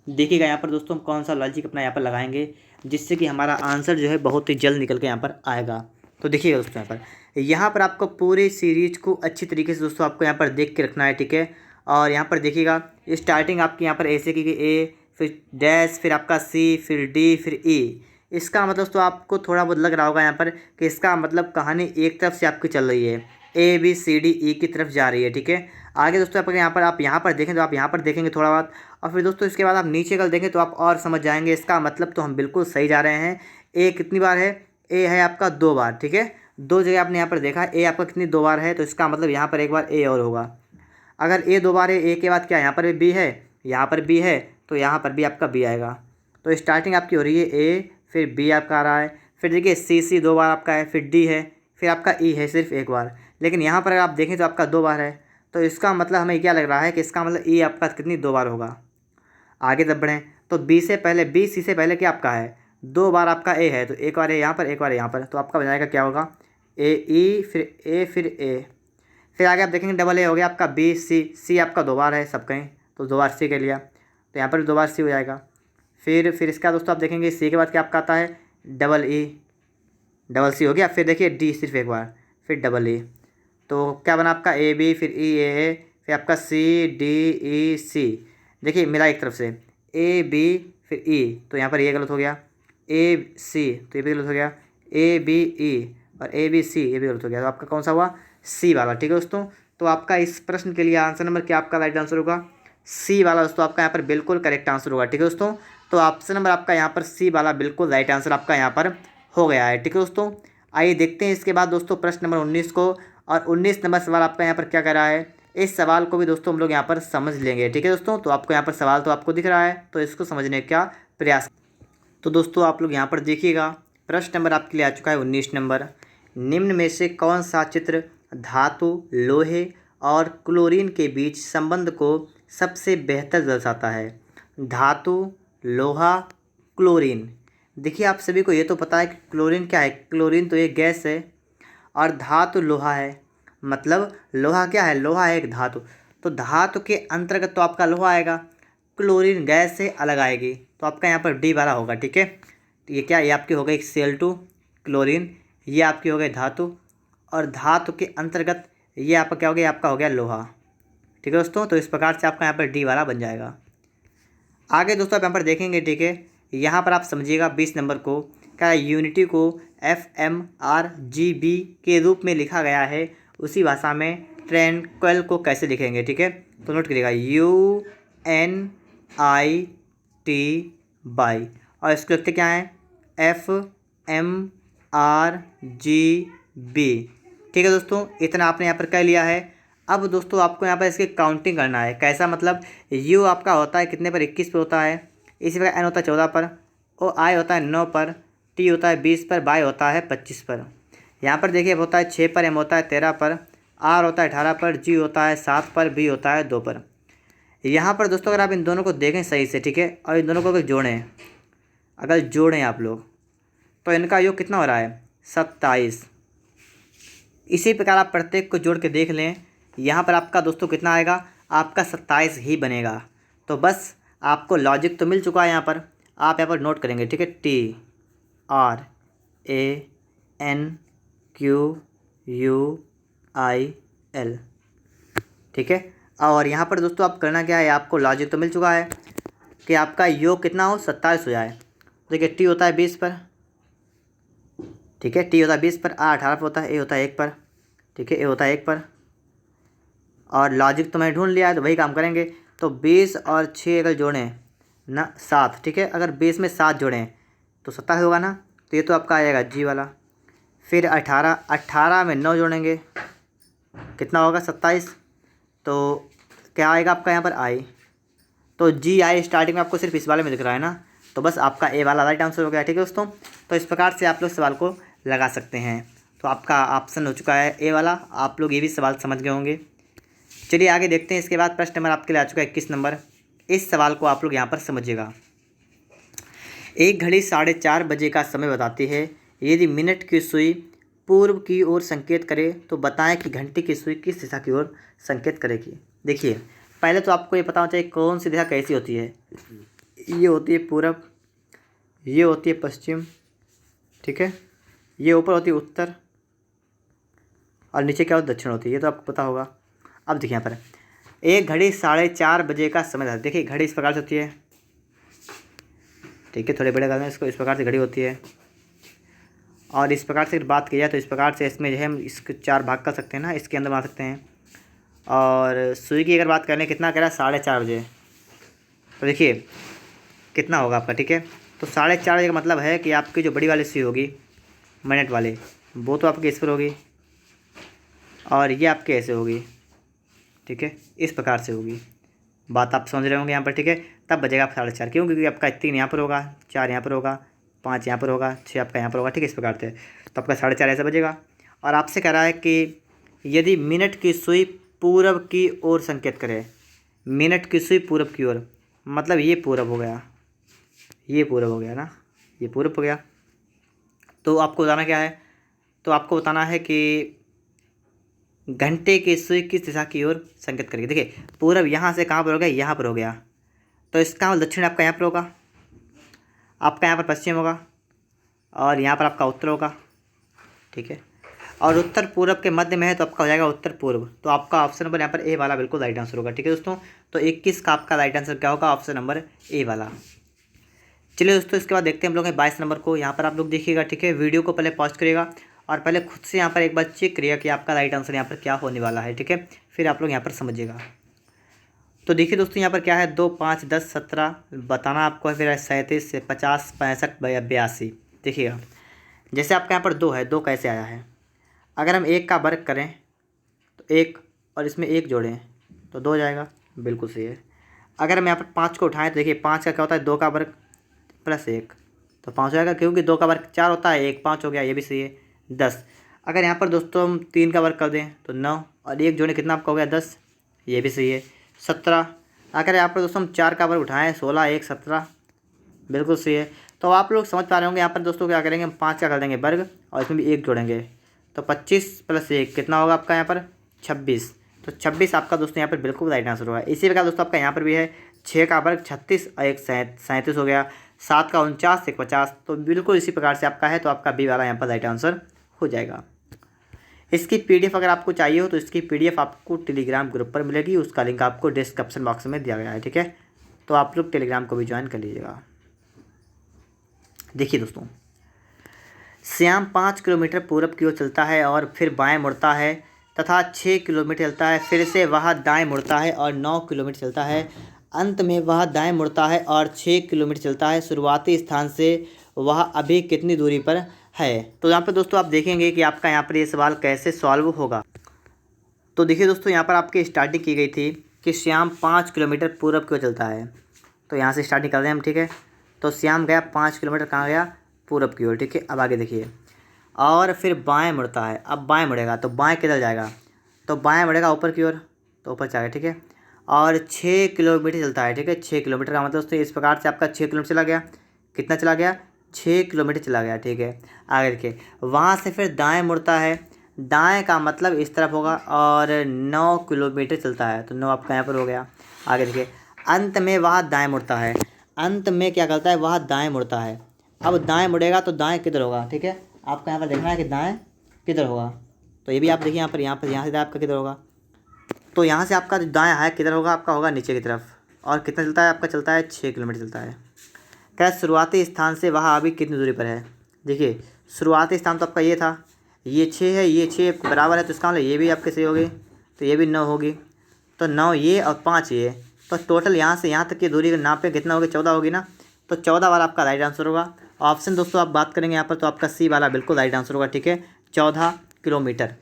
देखिएगा यहाँ पर दोस्तों हम कौन सा लॉजिक अपना यहाँ पर लगाएंगे जिससे कि हमारा आंसर जो है बहुत ही जल्द निकल के यहाँ पर आएगा। तो देखिएगा दोस्तों यहाँ पर आपको पूरी सीरीज को अच्छी तरीके से दोस्तों आपको यहाँ पर देख के रखना है, ठीक है। और यहाँ पर देखिएगा स्टार्टिंग आपकी यहाँ पर ऐसे की ए, फिर डैश, फिर आपका सी, फिर डी, फिर ई। इसका मतलब दोस्तों आपको थोड़ा बहुत लग रहा होगा यहाँ पर कि इसका मतलब कहानी एक तरफ से आपकी चल रही है, A B C D E की तरफ जा रही है, ठीक है। आगे दोस्तों आपको आप यहाँ पर देखें तो आप यहाँ पर देखेंगे थोड़ा बहुत, और फिर दोस्तों इसके बाद आप नीचे कल देखें तो आप और समझ जाएंगे। इसका मतलब तो हम बिल्कुल सही जा रहे हैं। ए कितनी बार है? ए है आपका 2 बार, ठीक है। 2 जगह आपने यहाँ पर देखा, ए आपका कितनी 2 बार है, तो इसका मतलब यहाँ पर एक बार ए और होगा। अगर ए 2 बार है, ए के बाद क्या यहाँ पर भी बी है, यहाँ पर बी है, तो यहाँ पर भी आपका बी आएगा। तो स्टार्टिंग आपकी हो रही है ए, फिर बी आपका आ रहा है, फिर देखिए सी 2 बार आपका है, फिर डी है, फिर आपका ई है सिर्फ 1 बार। लेकिन यहाँ पर अगर आप देखें तो आपका 2 बार है, तो इसका मतलब हमें क्या लग रहा है कि इसका मतलब ई आपका कितनी 2 बार होगा। आगे जब बढ़ें तो बी से पहले, बी सी से पहले क्या आपका है, 2 बार आपका ए है, तो एक बार ए यहाँ पर, एक बार यहाँ पर, तो आपका बन जाएगा क्या होगा, ए ई, फिर ए, फिर ए। फिर आगे आप देखेंगे डबल ए हो गया आपका बी सी आपका 2 बार है सब कहीं, तो 2 बार सी के लिया, तो यहाँ पर भी 2 बार सी हो जाएगा। फिर इसका दोस्तों आप देखेंगे सी के बाद क्या आपका आता है, डबल ई, डबल सी हो गया। फिर देखिए डी सिर्फ 1 बार, फिर डबल ई, तो क्या बना आपका ए बी, फिर ई ए, फिर आपका सी डी ई सी। देखिए मिला एक तरफ से ए बी फिर ई, तो यहाँ पर ये गलत हो गया, ए सी तो ये भी गलत हो गया, ए बी ई और ए बी सी ये भी गलत हो गया, तो आपका कौन सा हुआ, सी वाला, ठीक है दोस्तों। तो आपका इस प्रश्न के लिए आंसर नंबर क्या आपका राइट आंसर होगा, सी वाला दोस्तों आपका यहाँ पर बिल्कुल करेक्ट आंसर होगा, ठीक है दोस्तों। तो ऑप्शन नंबर आपका यहाँ पर सी वाला बिल्कुल राइट आंसर आपका यहाँ पर हो गया है, ठीक है दोस्तों। आइए देखते हैं इसके बाद दोस्तों प्रश्न नंबर 19 को, और 19 नंबर सवाल आपका यहाँ पर क्या कर रहा है, इस सवाल को भी दोस्तों हम लोग यहाँ पर समझ लेंगे, ठीक है दोस्तों। तो आपको यहाँ पर सवाल तो आपको दिख रहा है, तो इसको समझने का प्रयास। तो दोस्तों आप लोग यहाँ पर देखिएगा, प्रश्न नंबर आपके लिए आ चुका है 19 नंबर। निम्न में से कौन सा चित्र धातु, लोहे और क्लोरीन के बीच संबंध को सबसे बेहतर दर्शाता है। धातु, लोहा, क्लोरीन। देखिए आप सभी को ये तो पता है कि क्लोरीन क्या है, क्लोरीन तो एक गैस है, और धातु लोहा है, मतलब लोहा क्या है, लोहा है एक धातु, तो धातु के अंतर्गत तो आपका लोहा आएगा, क्लोरीन गैस से अलग आएगी, तो आपका यहाँ पर डी वाला होगा, ठीक है। तो ये क्या, ये आपकी हो गई Cl2 क्लोरीन, ये आपकी हो गई धातु, और धातु के अंतर्गत ये आपका क्या हो गया, आपका हो गया लोहा, ठीक है दोस्तों। तो इस प्रकार से आपका यहाँ पर डी वाला बन जाएगा। आगे दोस्तों आप यहाँ पर देखेंगे, ठीक है, यहाँ पर आप समझिएगा 20 नंबर को, क्या यूनिटी को FMRGB के रूप में लिखा गया है, उसी भाषा में ट्रैंक्विल को कैसे लिखेंगे, ठीक है। तो नोट करिएगा UNITY, और इसको लिखते क्या है, FMRGB, ठीक है दोस्तों। इतना आपने यहाँ पर कह लिया है। अब दोस्तों आपको यहाँ पर इसकी काउंटिंग करना है, कैसा, मतलब U आपका होता है कितने पर, 21 पर होता है, इसी प्रकार N होता है 14 पर, और I होता है 9 पर, T होता है 20 पर, Y होता है 25 पर। यहाँ पर देखिए होता है 6 पर, M होता है 13 पर, R होता है 18 पर, G होता है 7 पर, B होता है 2 पर। यहाँ पर दोस्तों अगर आप इन दोनों को देखें सही से, ठीक है, और इन दोनों को अगर जोड़ें आप लोग, तो इनका योग कितना हो रहा है, 27। इसी प्रकार आप प्रत्येक को जोड़ के देख लें, यहाँ पर आपका दोस्तों कितना आएगा, आपका 27 ही बनेगा। तो बस आपको लॉजिक तो मिल चुका है, यहाँ पर आप यहाँ पर नोट करेंगे, ठीक है, TRANQUIL, ठीक है। और यहाँ पर दोस्तों आप करना क्या है, आपको लॉजिक तो मिल चुका है कि आपका योग कितना हो, 27 हो जाए। देखिए टी होता है 20 पर, ठीक है, टी होता है 20 पर, R 18 पर होता है, ए होता है 1 पर, ठीक है, ए होता है 1 पर। और लॉजिक तो मैंने ढूंढ लिया है, तो वही काम करेंगे। तो 20 और 6 अगर जोड़ें ना 7, ठीक है, अगर 20 में 7 जोड़ें तो 27 होगा ना, तो ये तो आपका आएगा जी वाला। फिर 18 में 9 जोड़ेंगे कितना होगा, 27, तो क्या आएगा आपका यहाँ पर आई, तो जी आई स्टार्टिंग में आपको सिर्फ इस वाले में दिख रहा है ना, तो बस आपका ए वाला राइट आंसर हो गया, ठीक है दोस्तों। तो इस प्रकार से आप लोग सवाल को लगा सकते हैं। तो आपका ऑप्शन हो चुका है ए वाला, आप लोग ये भी सवाल समझ गए होंगे। चलिए आगे देखते हैं। इसके बाद प्रश्न नंबर आपके लिए आ चुका है 21 नंबर। इस सवाल को आप लोग यहाँ पर समझिएगा। एक घड़ी 4:30 बजे का समय बताती है। यदि मिनट की सुई पूर्व की ओर संकेत करे तो बताएं कि घंटे की सुई किस दिशा की ओर संकेत करेगी। देखिए, पहले तो आपको ये पता होना चाहिए कौन सी दिशा कैसी होती है। ये होती है पूरब, ये होती है पश्चिम, ठीक है, ये ऊपर होती है उत्तर और नीचे क्या होती है दक्षिण होती है, ये तो आपको पता होगा। अब देखिए यहाँ पर एक घड़ी 4:30 बजे का समय था। देखिए घड़ी इस प्रकार से होती है, ठीक है, थोड़े बड़े कर दें इसको, इस प्रकार से घड़ी होती है। और इस प्रकार से अगर बात की जाए तो इस प्रकार से इसमें जो है हम इसके 4 भाग कर सकते हैं ना, इसके अंदर बना सकते हैं। और सुई की अगर बात करें कितना कह रहा है 4:30 बजे, तो देखिए कितना होगा आपका, ठीक है। तो 4:30 बजे का मतलब है कि आपकी जो बड़ी वाली सुई होगी मिनट वाले, वो तो आपकी इस पर होगी और ये आपके ऐसे होगी, ठीक है, इस प्रकार से होगी। बात आप समझ रहे होंगे यहाँ पर, ठीक है। तब बजेगा आप 4:30, क्यों? क्योंकि आपका 3 यहाँ पर होगा, 4 यहाँ पर होगा, 5 यहाँ पर होगा, 6 आपका यहाँ पर होगा, ठीक है, इस प्रकार से। तो आपका 4:30 ऐसा बजेगा। और आपसे कह रहा है कि यदि मिनट की सुई पूरब की ओर संकेत करे, मिनट की सुई पूरब की ओर, मतलब ये पूरब हो गया, ये पूरब हो गया ना, ये पूरब हो गया। तो आपको बताना क्या है, तो आपको बताना है कि घंटे की सुई किस दिशा की ओर संकेत करेगी। देखिए पूरब यहाँ से कहाँ पर हो गया, यहाँ पर हो गया, तो इसका दक्षिण आपका यहाँ पर होगा, आपका यहाँ पर पश्चिम होगा और यहाँ पर आपका उत्तर होगा, ठीक है। और उत्तर पूरब के मध्य में है तो आपका हो जाएगा उत्तर पूर्व। तो आपका ऑप्शन नंबर यहाँ पर ए वाला बिल्कुल राइट आंसर होगा, ठीक है दोस्तों। तो 21 का आपका राइट आंसर क्या होगा, ऑप्शन नंबर ए वाला। चलिए दोस्तों, इसके बाद देखते हैं हम लोग 22 नंबर को। यहाँ पर आप लोग देखिएगा, ठीक है, वीडियो को पहले पॉज करिएगा और पहले खुद से यहाँ पर एक बार चेक करिएगा कि आपका राइट आंसर यहाँ पर क्या होने वाला है, ठीक है। फिर आप लोग यहाँ पर समझिएगा। तो देखिए दोस्तों, यहाँ पर क्या है 2, 5, 10, 17 बताना आपको है, फिर 37 से 50, 65 या 82। देखिएगा जैसे आपका यहाँ पर 2 है, 2 कैसे आया है, अगर हम 1 का वर्ग करें तो 1 और इसमें 1 जोड़ें तो 2 जाएगा, बिल्कुल सही है। अगर हम यहाँ पर 5 को उठाएं तो देखिए 5 का क्या होता है, 2 का वर्ग प्लस 1 तो 5 हो जाएगा, क्योंकि 2 का वर्ग 4 होता है, 1 5 हो गया, ये भी सही है। 10, अगर यहाँ पर दोस्तों हम 3 का वर्ग कर दें तो 9 और 1 जोड़ें कितना आपका हो गया 10, ये भी सही है। 17, अगर यहाँ पर दोस्तों हम 4 का वर्ग उठाएँ 16 1 17, बिल्कुल सही है। तो आप लोग समझ पा रहे होंगे यहाँ पर दोस्तों क्या करेंगे, हम 5 का कर देंगे वर्ग और इसमें भी 1 जोड़ेंगे तो 25 प्लस 1 कितना होगा आपका यहाँ पर 26। तो 26 आपका दोस्तों यहाँ पर बिल्कुल राइट आंसर होगा। इसी प्रकार दोस्तों आपका यहाँ पर भी है 6 का वर्ग 36 और 1 37 हो गया, 7 का 49 1 50, तो बिल्कुल इसी प्रकार से आपका है, तो आपका बी वाला यहाँ पर राइट आंसर हो जाएगा। इसकी पीडीएफ अगर आपको चाहिए हो तो इसकी पीडीएफ आपको टेलीग्राम ग्रुप पर मिलेगी, उसका लिंक आपको डिस्क्रिप्शन बॉक्स में दिया गया है, ठीक है। तो आप लोग टेलीग्राम को भी ज्वाइन कर लीजिएगा। देखिए दोस्तों, श्याम 5 किलोमीटर पूरब की ओर चलता है और फिर बाएं मुड़ता है तथा 6 किलोमीटर चलता है, फिर से वह दाएं मुड़ता है और 9 किलोमीटर चलता है, अंत में वह दाएं मुड़ता है और 6 किलोमीटर चलता है। शुरुआती स्थान से वह अभी कितनी दूरी पर है। तो यहाँ पर दोस्तों आप देखेंगे कि आपका यहाँ पर ये सवाल कैसे सॉल्व होगा। तो देखिए दोस्तों, यहाँ पर आपकी स्टार्टिंग की गई थी कि श्याम 5 किलोमीटर पूरब की ओर चलता है, तो यहाँ से स्टार्टिंग कर रहे हैं हम, ठीक है। तो श्याम गया 5 किलोमीटर, कहाँ गया, पूरब की ओर, ठीक है। अब आगे देखिए, और फिर बाएं मुड़ता है। अब बाएं मुड़ेगा तो बाएं किधर जाएगा, तो बाएं मुड़ेगा ऊपर की ओर, तो ऊपर जाएगा, ठीक है। और 6 किलोमीटर चलता है, ठीक है। 6 किलोमीटर का मतलब दोस्तों इस प्रकार से आपका 6 किलोमीटर चला गया, कितना चला गया, 6 किलोमीटर चला गया, ठीक है। आगे देखिए, वहाँ से फिर दाएँ मुड़ता है, दाएँ का मतलब इस तरफ होगा और 9 किलोमीटर चलता है, तो 9 आपका यहाँ पर हो गया। आगे देखिए, अंत में वह दाएँ मुड़ता है, अंत में क्या करता है, वह दाएँ मुड़ता है। अब दाएँ मुड़ेगा तो दाएँ किधर होगा, ठीक है, आपको यहाँ पर देखना है कि दाएँ किधर होगा। तो ये भी आप देखिए यहाँ से दाएँ आपका किधर होगा, तो यहाँ से आपका जो दाएँ है किधर होगा, आपका होगा नीचे की तरफ। और कितना चलता है, आपका चलता है 6 किलोमीटर चलता है। क्या शुरुआती स्थान से वह अभी कितनी दूरी पर है। देखिए शुरुआती स्थान तो आपका ये था, ये 6 है, ये 6 बराबर है, तो इसका मतलब ये भी आपके सही होगी, तो ये भी 9 होगी, तो 9 ये और 5 ये, तो टोटल यहाँ से यहाँ तक की दूरी नापे कितना होगी, 14 होगी ना। तो 14 वाला आपका राइट आंसर होगा। ऑप्शन दोस्तों आप बात करेंगे यहाँ पर तो आपका सी वाला बिल्कुल राइट आंसर होगा, ठीक है, 14 किलोमीटर।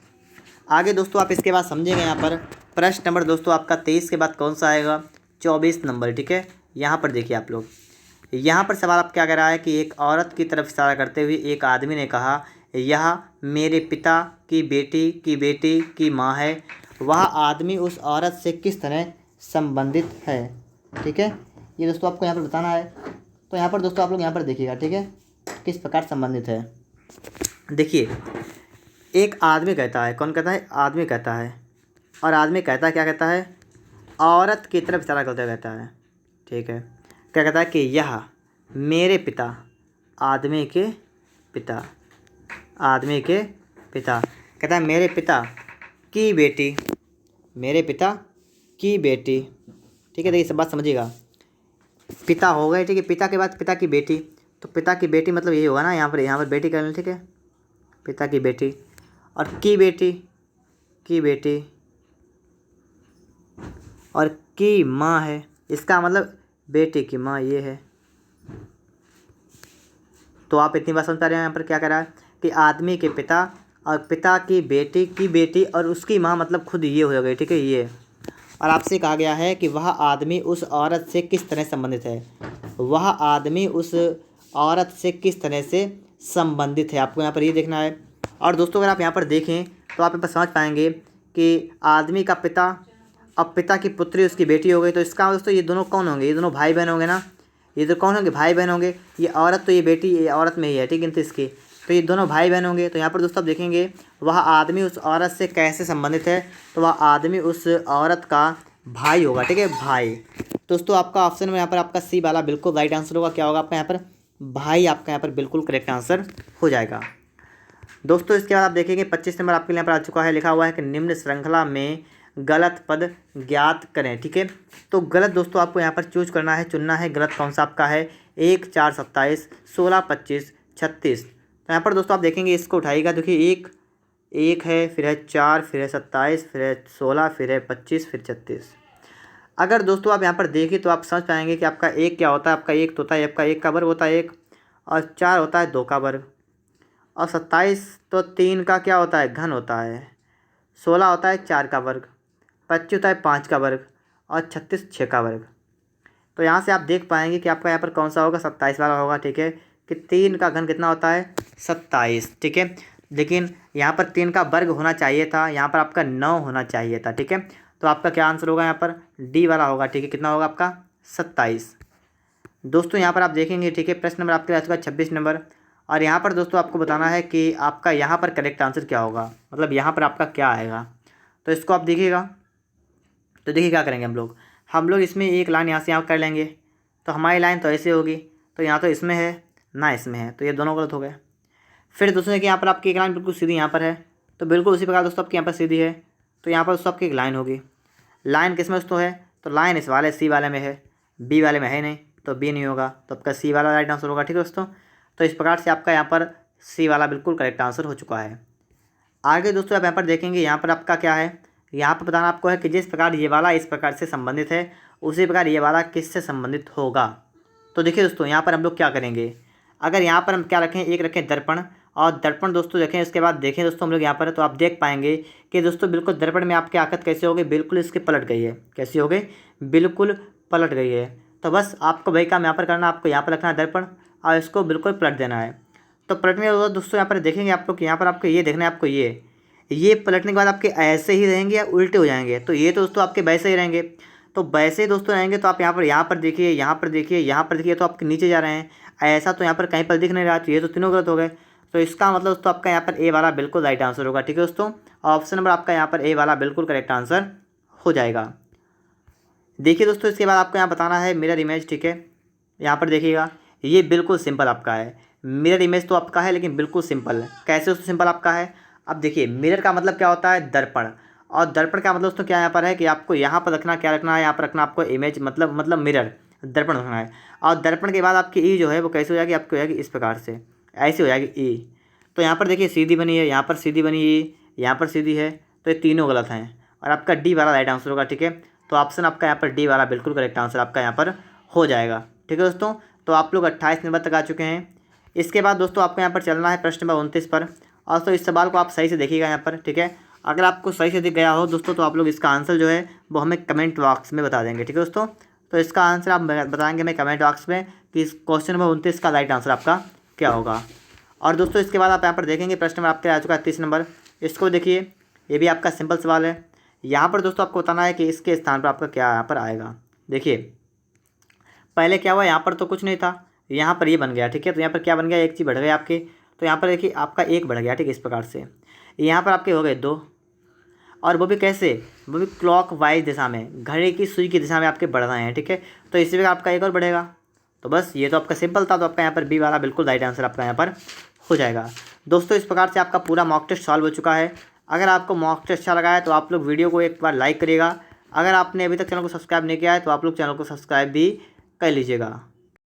आगे दोस्तों आप इसके बाद समझेंगे यहाँ पर प्रश्न नंबर दोस्तों आपका 23 के बाद कौन सा आएगा, 24 नंबर, ठीक है। यहाँ पर देखिए आप लोग, यहाँ पर सवाल आप क्या कह रहा है कि एक औरत की तरफ इशारा करते हुए एक आदमी ने कहा, यह मेरे पिता की बेटी की माँ है। वह आदमी उस औरत से किस तरह संबंधित है, ठीक है, ये दोस्तों आपको यहाँ पर बताना है। तो यहाँ पर दोस्तों आप लोग यहाँ पर देखिएगा, ठीक है, किस प्रकार संबंधित है। देखिए, एक आदमी कहता है, कौन कहता है? आदमी कहता है। और आदमी कहता है, क्या कहता है? औरत की तरफ इशारा करते हुए कहता है, ठीक है। क्या कहता है कि यह मेरे पिता, आदमी के पिता, आदमी के पिता, कहता है मेरे पिता की बेटी, मेरे पिता की बेटी, ठीक है। देखिए सब बात समझिएगा, पिता हो गए, ठीक है। पिता के बाद पिता की बेटी, तो पिता की बेटी मतलब यही होगा ना, यहाँ पर बेटी कर लें, ठीक है। पिता की बेटी और की बेटी, की बेटी और की माँ है, इसका मतलब बेटी की माँ ये है। तो आप इतनी बात समझ पा रहे हैं यहाँ पर क्या कह रहा है कि आदमी के पिता और पिता की बेटी और उसकी माँ मतलब खुद ये हो गई, ठीक है, ये। और आपसे कहा गया है कि वह आदमी उस औरत से किस तरह संबंधित है, वह आदमी उस औरत से किस तरह से संबंधित है, आपको यहाँ पर ये देखना है। और दोस्तों अगर आप यहाँ पर देखें तो आप यहाँ पर समझ पाएंगे कि आदमी का पिता, अब पिता की पुत्री उसकी बेटी हो गई, तो इसका दोस्तों ये दोनों कौन होंगे? ये दोनों भाई बहन होंगे ना, ये तो कौन होंगे? भाई बहन होंगे। ये औरत, तो ये बेटी ये औरत में ही है, ठीक है, तो इसकी, तो ये दोनों भाई बहन होंगे। तो यहाँ पर दोस्तों आप देखेंगे वह आदमी उस औरत से कैसे संबंधित है, तो वह आदमी उस औरत का भाई होगा, ठीक है, भाई। दोस्तों आपका ऑप्शन में यहाँ पर आपका सी वाला बिल्कुल राइट आंसर होगा। क्या होगा आपका यहाँ पर? भाई आपका यहाँ पर बिल्कुल करेक्ट आंसर हो जाएगा। दोस्तों इसके बाद आप देखेंगे 25 नंबर आपके लिए यहाँ पर आ चुका है, लिखा हुआ है कि निम्न श्रृंखला में गलत पद ज्ञात करें, ठीक है। तो गलत दोस्तों आपको यहाँ पर चूज करना है, चुनना है, गलत कौन सा आपका है? 1, 4, 27, 16, 25, 36। तो यहाँ पर दोस्तों आप देखेंगे, इसको उठाइएगा, देखिए एक है, फिर है 4, फिर है 27, फिर है 16, फिर है 25, फिर 36। अगर दोस्तों आप यहाँ पर देखें तो आप समझ पाएंगे कि आपका एक क्या होता है। आपका एक तो होता है, आपका एक का वर्ग होता है एक, और 4 होता है 2 का वर्ग, और 27 तो 3 का क्या होता है? घन होता है, 16 होता है 4 का वर्ग, 25 होता है 5 का वर्ग, और 36 6 का वर्ग। तो यहाँ से आप देख पाएंगे कि आपका यहाँ पर कौन सा होगा? 27 वाला होगा, ठीक है, कि 3 का घन कितना होता है? 27, ठीक है। लेकिन यहाँ पर 3 का वर्ग होना चाहिए था, यहाँ पर आपका 9 होना चाहिए था, ठीक है। तो आपका क्या आंसर होगा? यहाँ पर डी वाला होगा, ठीक है। कितना होगा आपका? 27। दोस्तों यहाँ पर आप देखेंगे, ठीक है, प्रश्न नंबर आपके आ चुका है 26 नंबर। और यहाँ पर दोस्तों आपको बताना है कि आपका यहाँ पर करेक्ट आंसर क्या होगा, मतलब यहाँ पर आपका क्या आएगा। तो इसको आप देखिएगा, तो देखिए क्या करेंगे हम लोग इसमें एक लाइन यहाँ से यहाँ कर लेंगे। तो हमारी लाइन तो ऐसे होगी, तो यहाँ तो इसमें है ना इसमें है, तो ये दोनों गलत हो गए। फिर दोस्तों देखिए यहाँ पर आपकी एक लाइन बिल्कुल सीधी यहाँ पर है, तो बिल्कुल उसी प्रकार दोस्तों आपकी यहाँ पर सीधी है, तो यहाँ पर दोस्तों आपकी एक लाइन होगी। लाइन किस में दोस्तों है? तो लाइन इस वाले सी वाले में है, बी वाले में है नहीं, तो बी नहीं होगा, तो आपका सी वाला राइट आंसर होगा, ठीक है दोस्तों। तो इस प्रकार से आपका यहाँ पर सी वाला बिल्कुल करेक्ट आंसर हो चुका है। आगे दोस्तों आप यहाँ पर देखेंगे, यहाँ पर आपका क्या है? यहाँ पर बताना आपको है कि जिस प्रकार ये वाला इस प्रकार से संबंधित है, उसी प्रकार ये वाला किससे संबंधित होगा। तो देखिए दोस्तों यहाँ पर हम लोग क्या करेंगे, अगर यहाँ पर हम क्या रखें? एक रखें दर्पण, और दर्पण दोस्तों देखें, इसके बाद देखें दोस्तों हम लोग यहाँ पर, तो आप देख पाएंगे कि दोस्तों बिल्कुल दर्पण में आपकी आकत कैसे हो गई? बिल्कुल इसके पलट गई है। कैसी हो गई? बिल्कुल पलट गई है। तो बस आपको वही काम यहाँ पर करना, आपको यहाँ पर रखना है दर्पण, और इसको बिल्कुल पलट देना है। तो पलटने के बाद दोस्तों यहाँ पर देखेंगे आप लोग कि यहाँ पर आपको ये देखना है, आपको ये पलटने के बाद आपके ऐसे ही रहेंगे या उल्टे हो जाएंगे? तो ये तो दोस्तों आपके वैसे ही रहेंगे। तो वैसे ही दोस्तों रहेंगे, तो आप यहाँ पर देखिए, यहाँ पर देखिए, यहाँ पर देखिए, तो आपके नीचे जा रहे हैं। ऐसा तो यहाँ पर कहीं पर दिख नहीं रहा, तो ये तो तीनों गलत हो गए। तो इसका मतलब दोस्तों आपका यहाँ पर ए वाला बिल्कुल राइट आंसर होगा, ठीक है दोस्तों। ऑप्शन नंबर आपका यहाँ पर ए वाला बिल्कुल करेक्ट आंसर हो जाएगा। देखिए दोस्तों इसके बाद आपको यहाँ बताना है मिरर इमेज, ठीक है। यहाँ पर देखिएगा, ये बिल्कुल सिंपल आपका है। मिरर इमेज तो आपका है, लेकिन बिल्कुल सिंपल है। कैसे दोस्तों सिंपल आपका है? अब देखिए, मिरर का मतलब क्या होता है? दर्पण। और दर्पण का मतलब दोस्तों क्या यहाँ पर है कि आपको यहाँ पर रखना, क्या रखना है? यहाँ पर रखना आपको इमेज, मतलब मिरर, दर्पण रखना है। और दर्पण के बाद आपकी ई जो है वो कैसे हो जाएगी? आपकी हो जाएगी इस प्रकार से, ऐसी हो जाएगी ई। तो यहाँ पर देखिए सीधी बनी है, यहाँ पर सीधी बनी ई, यहाँ पर सीधी है, तो ये तीनों गलत हैं। और आपका डी वाला राइट आंसर होगा, ठीक है। तो ऑप्शन आपका यहाँ पर डी वाला बिल्कुल करेक्ट आंसर आपका यहाँ पर हो जाएगा, ठीक है दोस्तों। तो आप लोग 28 नंबर तक आ चुके हैं। इसके बाद दोस्तों आपको यहाँ पर चलना है प्रश्न नंबर 29 पर। और तो इस सवाल को आप सही से देखिएगा यहाँ पर, ठीक है। अगर आपको सही से दिख गया हो दोस्तों, तो आप लोग इसका आंसर जो है वो हमें कमेंट बॉक्स में बता देंगे, ठीक है दोस्तों। तो इसका आंसर आप बताएंगे हमें कमेंट बॉक्स में कि इस क्वेश्चन नंबर 29 का राइट आंसर आपका क्या होगा। और दोस्तों इसके बाद आप यहाँ पर देखेंगे प्रश्न नंबर आपके आ चुका है 30 नंबर। इसको देखिए, ये भी आपका सिंपल सवाल है। यहाँ पर दोस्तों आपको बताना है कि इसके स्थान पर आपका क्या यहाँ पर आएगा। देखिए पहले क्या हुआ, यहाँ पर तो कुछ नहीं था, यहाँ पर ये बन गया, ठीक है। तो यहाँ पर क्या बन गया? एक चीज़ बढ़ गई आपकी। तो यहाँ पर देखिए आपका 1 बढ़ गया, ठीक है, इस प्रकार से। यहाँ पर आपके हो गए 2, और वो भी कैसे, वो भी क्लॉक वाइज दिशा में, घड़ी की सुई की दिशा में आपके बढ़ रहे हैं, ठीक है। तो इसी में आपका 1 और बढ़ेगा। तो बस ये तो आपका सिंपल था, तो आपका यहाँ पर बी वाला बिल्कुल राइट आंसर आपका यहाँ पर हो जाएगा। दोस्तों इस प्रकार से आपका पूरा मॉक टेस्ट सॉल्व हो चुका है। अगर आपको मॉक टेस्ट अच्छा लगा है तो आप लोग वीडियो को एक बार लाइक करिएगा। अगर आपने अभी तक चैनल को सब्सक्राइब नहीं किया है तो आप लोग चैनल को सब्सक्राइब भी कर लीजिएगा।